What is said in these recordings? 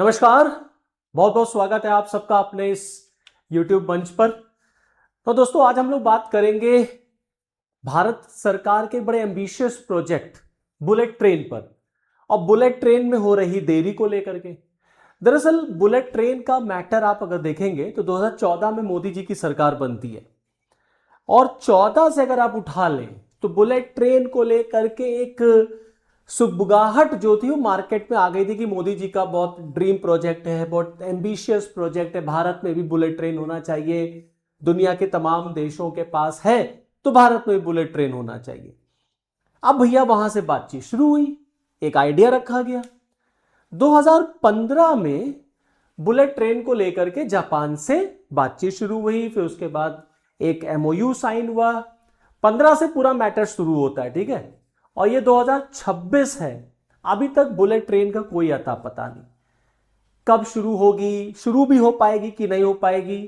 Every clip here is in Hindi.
नमस्कार। बहुत बहुत स्वागत है आप सबका अपने इस YouTube मंच पर। तो दोस्तों आज हम लोग बात करेंगे भारत सरकार के बड़े एम्बिशियस प्रोजेक्ट बुलेट ट्रेन पर और बुलेट ट्रेन में हो रही देरी को लेकर के। दरअसल बुलेट ट्रेन का मैटर आप अगर देखेंगे तो 2014 में मोदी जी की सरकार बनती है और 14 से अगर आप उठा लें तो बुलेट ट्रेन को लेकर के एक सुगबुगाहट जो थी वो मार्केट में आ गई थी कि मोदी जी का बहुत ड्रीम प्रोजेक्ट है, बहुत एम्बिशियस प्रोजेक्ट है, भारत में भी बुलेट ट्रेन होना चाहिए। दुनिया के तमाम देशों के पास है तो भारत में भी बुलेट ट्रेन होना चाहिए। अब भैया वहां से बातचीत शुरू हुई, एक आइडिया रखा गया। 2015 में बुलेट ट्रेन को लेकर के जापान से बातचीत शुरू हुई, फिर उसके बाद एक एमओयू साइन हुआ। 15 से पूरा मैटर शुरू होता है, ठीक है। और ये 2026 है, अभी तक बुलेट ट्रेन का कोई अता पता नहीं। कब शुरू होगी, शुरू भी हो पाएगी कि नहीं हो पाएगी,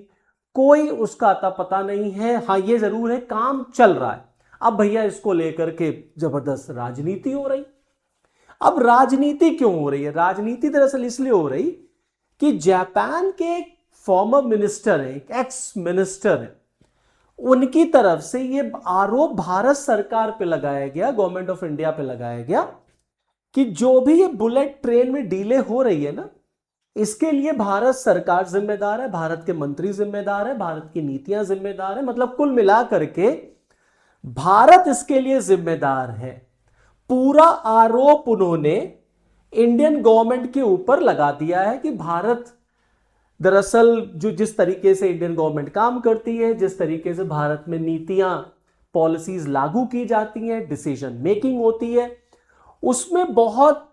कोई उसका अता पता नहीं है। हाँ ये जरूर है काम चल रहा है। अब भैया इसको लेकर के जबरदस्त राजनीति हो रही। अब राजनीति क्यों हो रही है? राजनीति दरअसल इसलिए हो रही कि जापान के एक फॉर्मर मिनिस्टर है, एक एक्स मिनिस्टर है, उनकी तरफ से ये आरोप भारत सरकार पे लगाया गया, गवर्नमेंट ऑफ इंडिया पे लगाया गया कि जो भी ये बुलेट ट्रेन में डिले हो रही है ना, इसके लिए भारत सरकार जिम्मेदार है, भारत के मंत्री जिम्मेदार है, भारत की नीतियां जिम्मेदार है। मतलब कुल मिलाकर के भारत इसके लिए जिम्मेदार है। पूरा आरोप उन्होंने इंडियन गवर्नमेंट के ऊपर लगा दिया है कि भारत दरअसल जो जिस तरीके से इंडियन गवर्नमेंट काम करती है, जिस तरीके से भारत में नीतियां पॉलिसीज लागू की जाती हैं, डिसीजन मेकिंग होती है, उसमें बहुत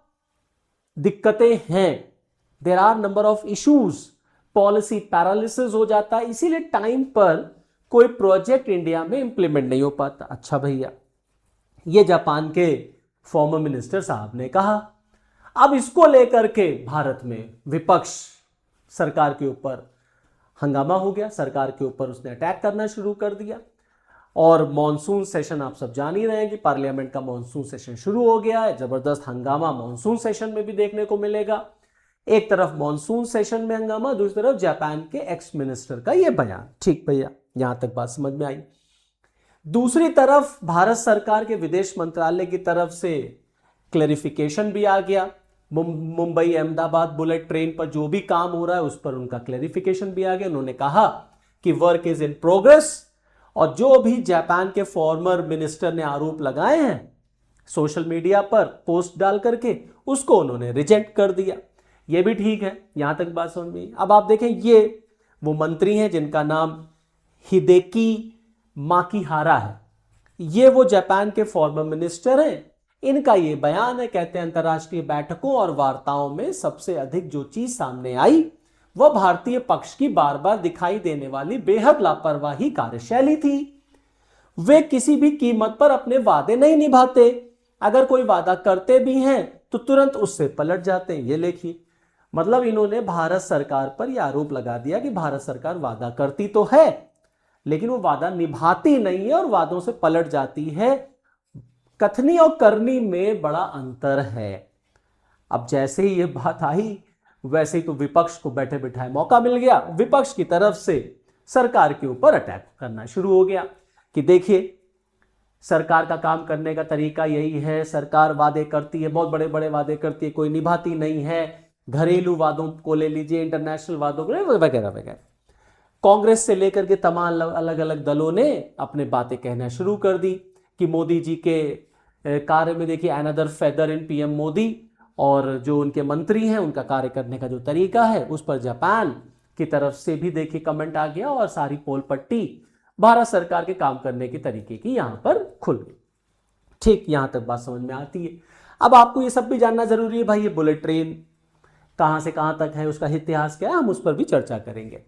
दिक्कतें हैं। There are number of issues, policy paralysis हो जाता है, इसीलिए टाइम पर कोई प्रोजेक्ट इंडिया में इंप्लीमेंट नहीं हो पाता। अच्छा भैया, ये जापान के फॉर्मर मिनिस्टर साहब ने कहा। अब इसको लेकर के भारत में विपक्ष सरकार के ऊपर हंगामा हो गया, सरकार के ऊपर उसने अटैक करना शुरू कर दिया। और मॉनसून सेशन आप सब जान ही रहे हैं कि पार्लियामेंट का मॉनसून सेशन शुरू हो गया है। जबरदस्त हंगामा मॉनसून सेशन में भी देखने को मिलेगा। एक तरफ मॉनसून सेशन में हंगामा, दूसरी तरफ जापान के एक्स मिनिस्टर का यह बयान। ठीक भैया, यहां तक बात समझ में आई। दूसरी तरफ भारत सरकार के विदेश मंत्रालय की तरफ से क्लैरिफिकेशन भी आ गया। मुंबई अहमदाबाद बुलेट ट्रेन पर जो भी काम हो रहा है उस पर उनका क्लैरिफिकेशन भी आ गया। उन्होंने कहा कि वर्क इज इन प्रोग्रेस, और जो भी जापान के फॉर्मर मिनिस्टर ने आरोप लगाए हैं सोशल मीडिया पर पोस्ट डाल करके, उसको उन्होंने रिजेक्ट कर दिया। ये भी ठीक है, यहां तक बात समझ में। अब आप देखें, ये वो मंत्री हैं जिनका नाम हिदेकी माकिहारा है। ये वो जापान के फॉर्मर मिनिस्टर हैं। इनका ये बयान है, कहते हैं अंतर्राष्ट्रीय बैठकों और वार्ताओं में सबसे अधिक जो चीज सामने आई वह भारतीय पक्ष की बार बार दिखाई देने वाली बेहद लापरवाही कार्यशैली थी। वे किसी भी कीमत पर अपने वादे नहीं निभाते, अगर कोई वादा करते भी हैं तो तुरंत उससे पलट जाते हैं। ये लिखिए, मतलब इन्होंने भारत सरकार पर यह आरोप लगा दिया कि भारत सरकार वादा करती तो है लेकिन वो वादा निभाती नहीं है और वादों से पलट जाती है। कथनी और करनी में बड़ा अंतर है। अब जैसे ही ये बात आई वैसे ही तो विपक्ष को बैठे बिठाए मौका मिल गया। विपक्ष की तरफ से सरकार के ऊपर अटैक करना शुरू हो गया कि देखिए सरकार का काम करने का तरीका यही है, सरकार वादे करती है, बहुत बड़े बड़े वादे करती है, कोई निभाती नहीं है। घरेलू वादों को ले लीजिए, इंटरनेशनल वादों को वगैरह वगैरह। कांग्रेस से लेकर के तमाम अलग अलग दलों ने अपने बातें कहना शुरू कर दी कि मोदी जी के कार्य में देखिए another feather in PM Modi, और जो उनके मंत्री हैं उनका कार्य करने का जो तरीका है उस पर जापान की तरफ से भी देखिए कमेंट आ गया और सारी पोल पट्टी भारत सरकार के काम करने के तरीके की यहां पर खुल गई। ठीक, यहां तक बात समझ में आती है। अब आपको ये सब भी जानना जरूरी है भाई, ये बुलेट ट्रेन कहां से कहां तक है, उसका इतिहास क्या है, हम उस पर भी चर्चा करेंगे।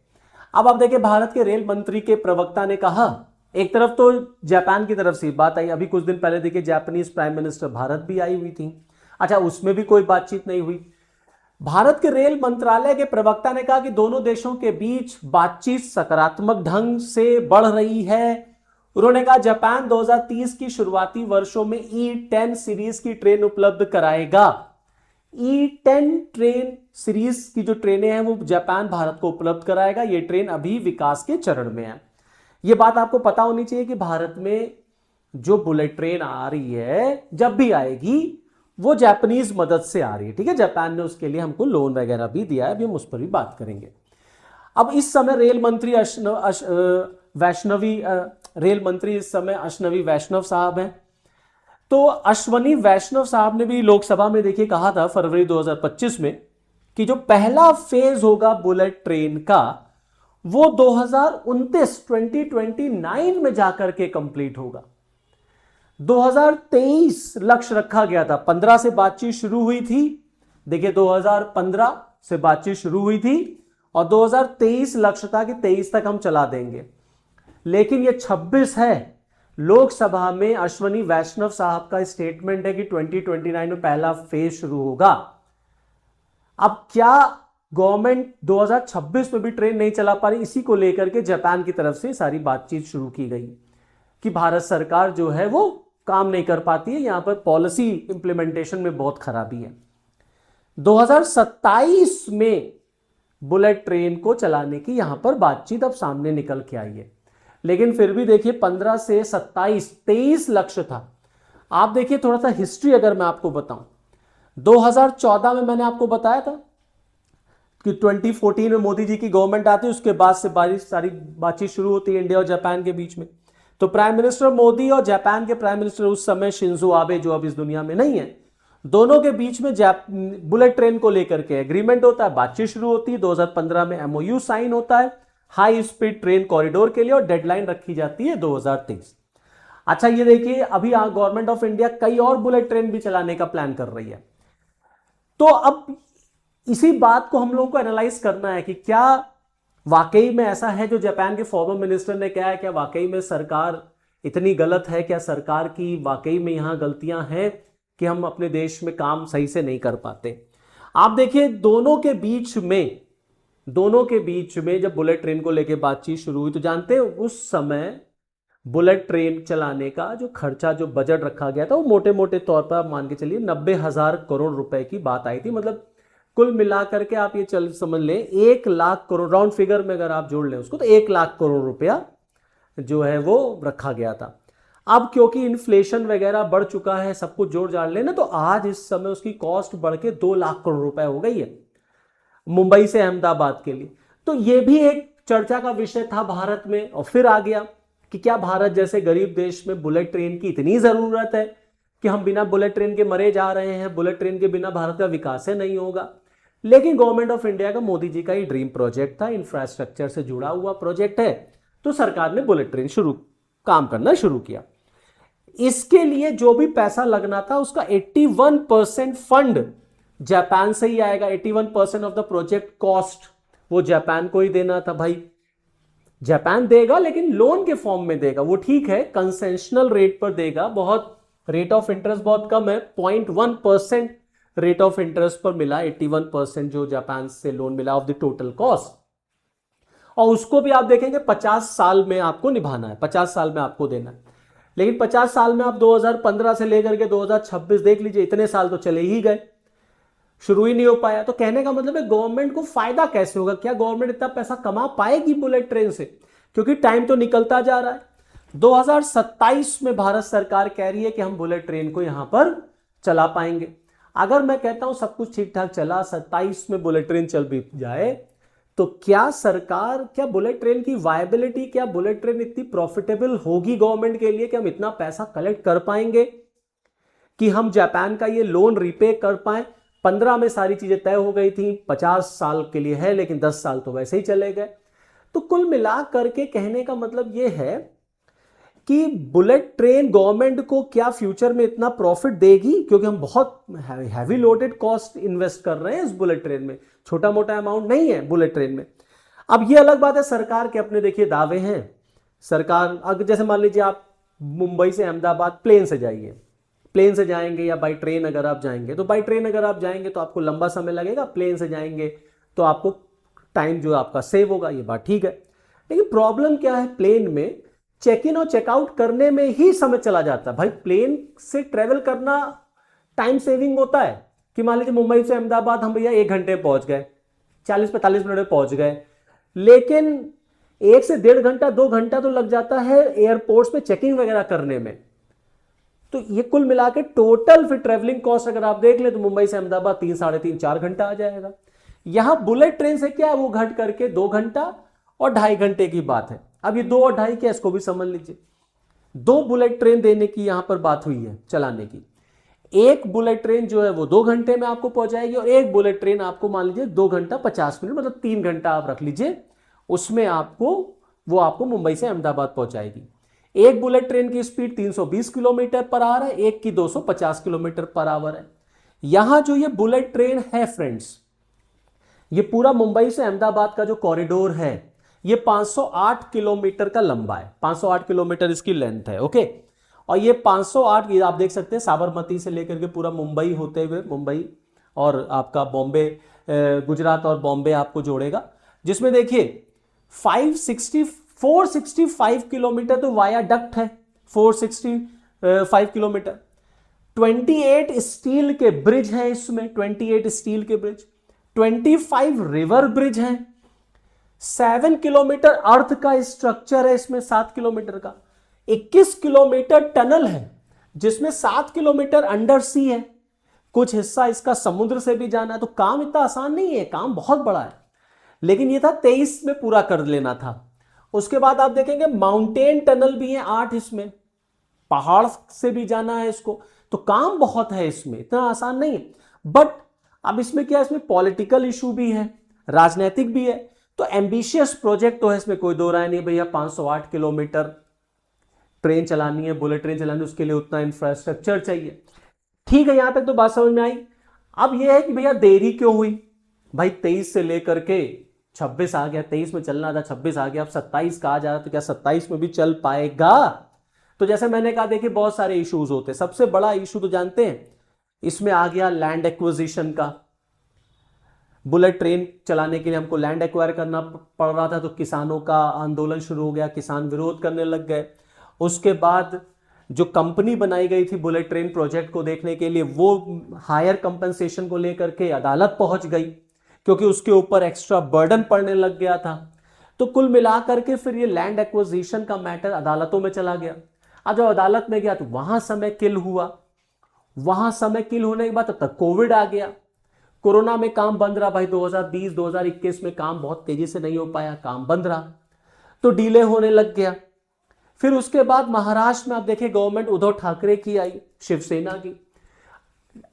अब आप देखिए, भारत के रेल मंत्री के प्रवक्ता ने कहा, एक तरफ तो जापान की तरफ से बात आई, अभी कुछ दिन पहले देखिए जापानीज प्राइम मिनिस्टर भारत भी आई हुई थी। अच्छा, उसमें भी कोई बातचीत नहीं हुई। भारत के रेल मंत्रालय के प्रवक्ता ने कहा कि दोनों देशों के बीच बातचीत सकारात्मक ढंग से बढ़ रही है। उन्होंने कहा जापान 2030 की शुरुआती वर्षों में E10 सीरीज की ट्रेन उपलब्ध कराएगा। E10 ट्रेन सीरीज की जो ट्रेनें हैं वो जापान भारत को उपलब्ध कराएगा। ये ट्रेन अभी विकास के चरण में है। ये बात आपको पता होनी चाहिए कि भारत में जो बुलेट ट्रेन आ रही है, जब भी आएगी वो जापानीज मदद से आ रही है, ठीक है। जापान ने उसके लिए हमको लोन वगैरह भी दिया है, अभी हम उस पर भी बात करेंगे। अब इस समय रेल मंत्री इस समय अश्वनी वैष्णव साहब हैं। तो अश्वनी वैष्णव साहब ने भी लोकसभा में देखिए कहा था फरवरी 2025 में कि जो पहला फेज होगा बुलेट ट्रेन का वो 2029 में जाकर के कंप्लीट होगा। 2023 लक्ष्य रखा गया था, 15 से बातचीत शुरू हुई थी। देखिए 2015 से बातचीत शुरू हुई थी और 2023 लक्ष्य था कि 23 तक हम चला देंगे, लेकिन ये 26 है। लोकसभा में अश्वनी वैष्णव साहब का स्टेटमेंट है कि 2029 में पहला फेज शुरू होगा। अब क्या गवर्नमेंट 2026 में भी ट्रेन नहीं चला पा रही, इसी को लेकर के जापान की तरफ से सारी बातचीत शुरू की गई कि भारत सरकार जो है वो काम नहीं कर पाती है, यहां पर पॉलिसी इंप्लीमेंटेशन में बहुत खराबी है। 2027 में बुलेट ट्रेन को चलाने की यहां पर बातचीत अब सामने निकल के आई है, लेकिन फिर भी देखिए 15 से 27 23 लक्ष्य था। आप देखिए थोड़ा सा हिस्ट्री अगर मैं आपको बताऊं, 2014 में मैंने आपको बताया था कि 2014 में मोदी जी की गवर्नमेंट आती है, उसके बाद से सारी बातचीत शुरू होती है इंडिया और जापान के बीच में। तो प्राइम मिनिस्टर मोदी और जापान के प्राइम मिनिस्टर उस समय शिंजो आबे, जो अब इस दुनिया में नहीं है, दोनों के बीच में बुलेट ट्रेन को लेकर के एग्रीमेंट होता है, बातचीत शुरू होती है। 2015 में एमओयू साइन होता है हाई स्पीड ट्रेन कॉरिडोर के लिए और डेडलाइन रखी जाती है 2023। अच्छा ये देखिए अभी गवर्नमेंट ऑफ इंडिया कई और बुलेट ट्रेन भी चलाने का प्लान कर रही है। तो अब इसी बात को हम लोगों को एनालाइज करना है कि क्या वाकई में ऐसा है जो जापान के फॉर्मर मिनिस्टर ने कहा है, क्या वाकई में सरकार इतनी गलत है, क्या सरकार की वाकई में यहां गलतियां हैं कि हम अपने देश में काम सही से नहीं कर पाते। आप देखिए दोनों के बीच में जब बुलेट ट्रेन को लेकर बातचीत शुरू हुई तो जानते हैं उस समय बुलेट ट्रेन चलाने का जो खर्चा, जो बजट रखा गया था वो मोटे मोटे तौर पर आप मान के चलिए 90,000 करोड़ रुपए की बात आई थी। मतलब कुल मिलाकर के आप ये समझ लें 1 लाख करोड़, राउंड फिगर में अगर आप जोड़ लें उसको, तो 1 लाख करोड़ रुपया जो है वो रखा गया था। अब क्योंकि इन्फ्लेशन वगैरह बढ़ चुका है, सब कुछ जोड़ जाड़ लेना, तो आज इस समय उसकी कॉस्ट बढ़ के 2 लाख करोड़ रुपए हो गई है मुंबई से अहमदाबाद के लिए। तो ये भी एक चर्चा का विषय था भारत में। और फिर आ गया कि क्या भारत जैसे गरीब देश में बुलेट ट्रेन की इतनी जरूरत है कि हम बिना बुलेट ट्रेन के मरे जा रहे हैं, बुलेट ट्रेन के बिना भारत का विकास है नहीं होगा। लेकिन गवर्नमेंट ऑफ इंडिया का, मोदी जी का ही ड्रीम प्रोजेक्ट था, इंफ्रास्ट्रक्चर से जुड़ा हुआ प्रोजेक्ट है, तो सरकार ने बुलेट ट्रेन काम करना शुरू किया। इसके लिए जो भी पैसा लगना था उसका 81% फंड जापान से ही आएगा। 81% ऑफ द प्रोजेक्ट कॉस्ट वो जापान को ही देना था। भाई जापान देगा लेकिन लोन के फॉर्म में देगा, वो ठीक है, कंसेशनल रेट पर देगा। बहुत रेट ऑफ इंटरेस्ट बहुत कम है, 0.1% रेट ऑफ इंटरेस्ट पर मिला 81% जो जापान से लोन मिला ऑफ द टोटल कॉस्ट। और उसको भी आप देखेंगे 50 साल में आपको निभाना है, 50 साल में आपको देना है। लेकिन 50 साल में आप 2015 से लेकर के 2026 देख लीजिए, इतने साल तो चले ही गए, शुरू ही नहीं हो पाया। तो कहने का मतलब है गवर्नमेंट को फायदा कैसे होगा, क्या गवर्नमेंट इतना पैसा कमा पाएगी बुलेट ट्रेन से, क्योंकि टाइम तो निकलता जा रहा है। 2027 में भारत सरकार कह रही है कि हम बुलेट ट्रेन को यहां पर चला पाएंगे। अगर मैं कहता हूं सब कुछ ठीक ठाक चला, 27 में बुलेट ट्रेन चल भी जाए, तो क्या बुलेट ट्रेन की वायबिलिटी, क्या बुलेट ट्रेन इतनी प्रॉफिटेबल होगी गवर्नमेंट के लिए कि हम इतना पैसा कलेक्ट कर पाएंगे कि हम जापान का ये लोन रीपे कर पाए। 15 में सारी चीजें तय हो गई थी, 50 साल के लिए है, लेकिन 10 साल तो वैसे ही चले गए। तो कुल मिला करके कहने का मतलब यह है कि बुलेट ट्रेन गवर्नमेंट को क्या फ्यूचर में इतना प्रॉफिट देगी, क्योंकि हम बहुत हैवी लोडेड कॉस्ट इन्वेस्ट कर रहे हैं इस बुलेट ट्रेन में, छोटा मोटा अमाउंट नहीं है बुलेट ट्रेन में। अब ये अलग बात है, सरकार के अपने देखिए दावे हैं। सरकार अगर जैसे मान लीजिए आप मुंबई से अहमदाबाद प्लेन से जाइए, प्लेन से जाएंगे या बाई ट्रेन अगर आप जाएंगे, तो बाई ट्रेन अगर आप जाएंगे तो आपको लंबा समय लगेगा, प्लेन से जाएंगे तो आपको टाइम जो आपका सेव होगा, ये बात ठीक है। लेकिन प्रॉब्लम क्या है, प्लेन में चेक इन और चेकआउट करने में ही समय चला जाता है। भाई प्लेन से ट्रेवल करना टाइम सेविंग होता है, कि मान लीजिए मुंबई से अहमदाबाद हम भैया 1 घंटे में पहुंच गए, 40-45 मिनट में पहुंच गए, लेकिन 1 से 1.5 घंटा 2 घंटा तो लग जाता है एयरपोर्ट्स पे चेकिंग वगैरह करने में। तो ये कुल मिला के टोटल फिर ट्रेवलिंग कॉस्ट अगर आप देख ले तो मुंबई से अहमदाबाद 3, साढ़े 3, 4 घंटा आ जाएगा। यहां बुलेट ट्रेन से क्या है, वो घट करके 2 घंटा और 2.5 घंटे की बात है। अब ये 2 और 2.5 क्या, इसको भी समझ लीजिए। 2 बुलेट ट्रेन देने की यहां पर बात हुई है चलाने की। एक बुलेट ट्रेन जो है वो 2 घंटे में आपको पहुंचाएगी, और एक बुलेट ट्रेन आपको मान लीजिए 2 घंटा 50 मिनट, मतलब 3 घंटा आप रख लीजिए, उसमें आपको मुंबई से अहमदाबाद पहुंचाएगी। एक बुलेट ट्रेन की स्पीड 320 किलोमीटर पर आवर है, एक की 250 किलोमीटर पर आवर है। यहां जो ये बुलेट ट्रेन है फ्रेंड्स, ये पूरा मुंबई से अहमदाबाद का जो कॉरिडोर है ये 508 किलोमीटर का लंबा है, 508 किलोमीटर इसकी लेंथ है, ओके। और ये 508, ये आप देख सकते हैं साबरमती से लेकर के पूरा मुंबई होते हुए, मुंबई और आपका बॉम्बे, गुजरात और बॉम्बे आपको जोड़ेगा, जिसमें देखिए 465 किलोमीटर तो वाया डक्ट है, 465 किलोमीटर। 28 स्टील के ब्रिज हैं इसमें, 28 स्टील के ब्रिज, 25 रिवर ब्रिज हैं, 7 किलोमीटर अर्थ का स्ट्रक्चर है इसमें, 7 किलोमीटर का, 21 किलोमीटर टनल है जिसमें 7 किलोमीटर अंडर सी है, कुछ हिस्सा इसका समुद्र से भी जाना है। तो काम इतना आसान नहीं है, काम बहुत बड़ा है, लेकिन ये था 23 में पूरा कर लेना था। उसके बाद आप देखेंगे माउंटेन टनल भी है 8 इसमें, पहाड़ से भी जाना है इसको, तो काम बहुत है इसमें, इतना आसान नहीं है। बट अब इसमें क्या है, इसमें पॉलिटिकल इशू भी है, राजनीतिक भी है। तो एम्बिशियस प्रोजेक्ट तो है, इसमें कोई दो राय नहीं भैया, 508 किलोमीटर ट्रेन चलानी है, बुलेट ट्रेन चलानी है, उसके लिए उतना इंफ्रास्ट्रक्चर चाहिए। ठीक है, यहां तक तो बात समझ में आई। अब यह है कि भैया देरी क्यों हुई भाई, 23 से लेकर के 26 आ गया, 23 में चलना था, 26 आ गया, अब 27 कहा जा रहा, तो क्या 27 में भी चल पाएगा? तो जैसे मैंने कहा देखिए बहुत सारे इश्यूज होते हैं। सबसे बड़ा इशू तो जानते हैं, इसमें आ गया लैंड एक्विजिशन का। बुलेट ट्रेन चलाने के लिए हमको लैंड एक्वायर करना पड़ रहा था, तो किसानों का आंदोलन शुरू हो गया, किसान विरोध करने लग गए। उसके बाद जो कंपनी बनाई गई थी बुलेट ट्रेन प्रोजेक्ट को देखने के लिए, वो हायर कंपनसेशन को लेकर के अदालत पहुंच गई, क्योंकि उसके ऊपर एक्स्ट्रा बर्डन पड़ने लग गया था। तो कुल मिलाकर के फिर ये लैंड एक्विजिशन का मैटर अदालतों में चला गया। अब जब अदालत में गया तो वहां समय किल हुआ, वहां समय किल होने के बाद तब तक कोविड आ गया, कोरोना में काम बंद रहा भाई। 2020-2021 में काम बहुत तेजी से नहीं हो पाया, काम बंद रहा, तो डिले होने लग गया। फिर उसके बाद महाराष्ट्र में आप देखें गवर्नमेंट उद्धव ठाकरे की आई, शिवसेना की।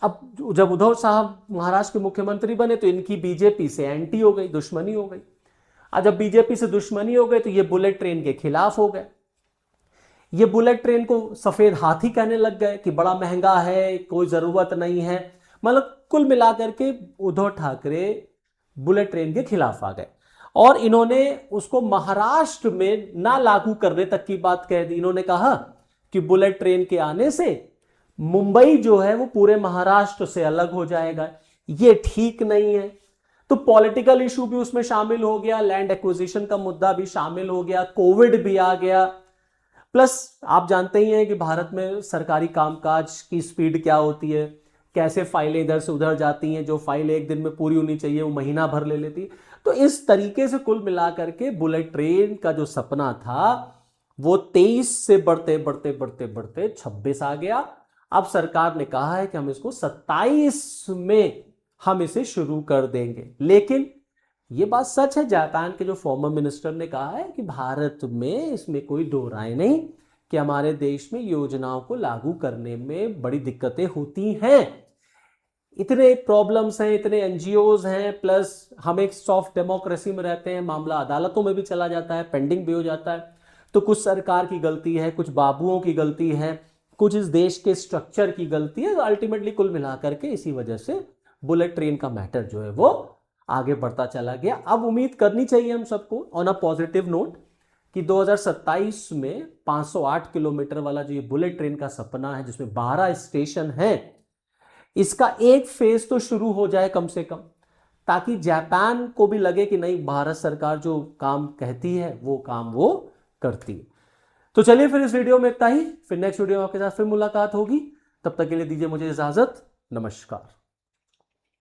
अब जब उद्धव साहब महाराष्ट्र के मुख्यमंत्री बने तो इनकी बीजेपी से एंटी हो गई, दुश्मनी हो गई। अब जब बीजेपी से दुश्मनी हो गई तो ये बुलेट ट्रेन के खिलाफ हो गए। ये बुलेट ट्रेन को सफेद हाथी कहने लग गए कि बड़ा महंगा है, कोई जरूरत नहीं है। मतलब कुल मिलाकर के उद्धव ठाकरे बुलेट ट्रेन के खिलाफ आ गए, और इन्होंने उसको महाराष्ट्र में ना लागू करने तक की बात कह दी। इन्होंने कहा कि बुलेट ट्रेन के आने से मुंबई जो है वो पूरे महाराष्ट्र से अलग हो जाएगा, ये ठीक नहीं है। तो पॉलिटिकल इशू भी उसमें शामिल हो गया, लैंड एक्विजिशन का मुद्दा भी शामिल हो गया, कोविड भी आ गया। प्लस आप जानते ही हैं कि भारत में सरकारी कामकाज की स्पीड क्या होती है, कैसे फाइलें इधर से उधर जाती हैं, जो फाइल एक दिन में पूरी होनी चाहिए वो महीना भर ले लेती है। तो इस तरीके से कुल मिलाकर के बुलेट ट्रेन का जो सपना था वो 23 से बढ़ते बढ़ते बढ़ते बढ़ते 26 आ गया। अब सरकार ने कहा है कि हम इसको 27 में हम इसे शुरू कर देंगे। लेकिन ये बात सच है, जापान के जो फॉर्मर मिनिस्टर ने कहा है कि भारत में इसमें कोई दो राय नहीं कि हमारे देश में योजनाओं को लागू करने में बड़ी दिक्कतें होती हैं, इतने प्रॉब्लम्स हैं, इतने एनजीओज हैं, प्लस हम एक सॉफ्ट डेमोक्रेसी में रहते हैं, मामला अदालतों में भी चला जाता है, पेंडिंग भी हो जाता है। तो कुछ सरकार की गलती है, कुछ बाबुओं की गलती है, कुछ इस देश के स्ट्रक्चर की गलती है। अल्टीमेटली कुल मिलाकर के इसी वजह से बुलेट ट्रेन का मैटर जो है वो आगे बढ़ता चला गया। अब उम्मीद करनी चाहिए हम सबको ऑन अ पॉजिटिव नोट कि 2027 में 508 किलोमीटर वाला जो ये बुलेट ट्रेन का सपना है, जिसमें 12 स्टेशन है, इसका एक फेज तो शुरू हो जाए कम से कम, ताकि जापान को भी लगे कि नहीं, भारत सरकार जो काम कहती है वो काम वो करती है। तो चलिए फिर इस वीडियो में इतना ही, फिर नेक्स्ट वीडियो में आपके साथ फिर मुलाकात होगी। तब तक के लिए दीजिए मुझे इजाजत, नमस्कार।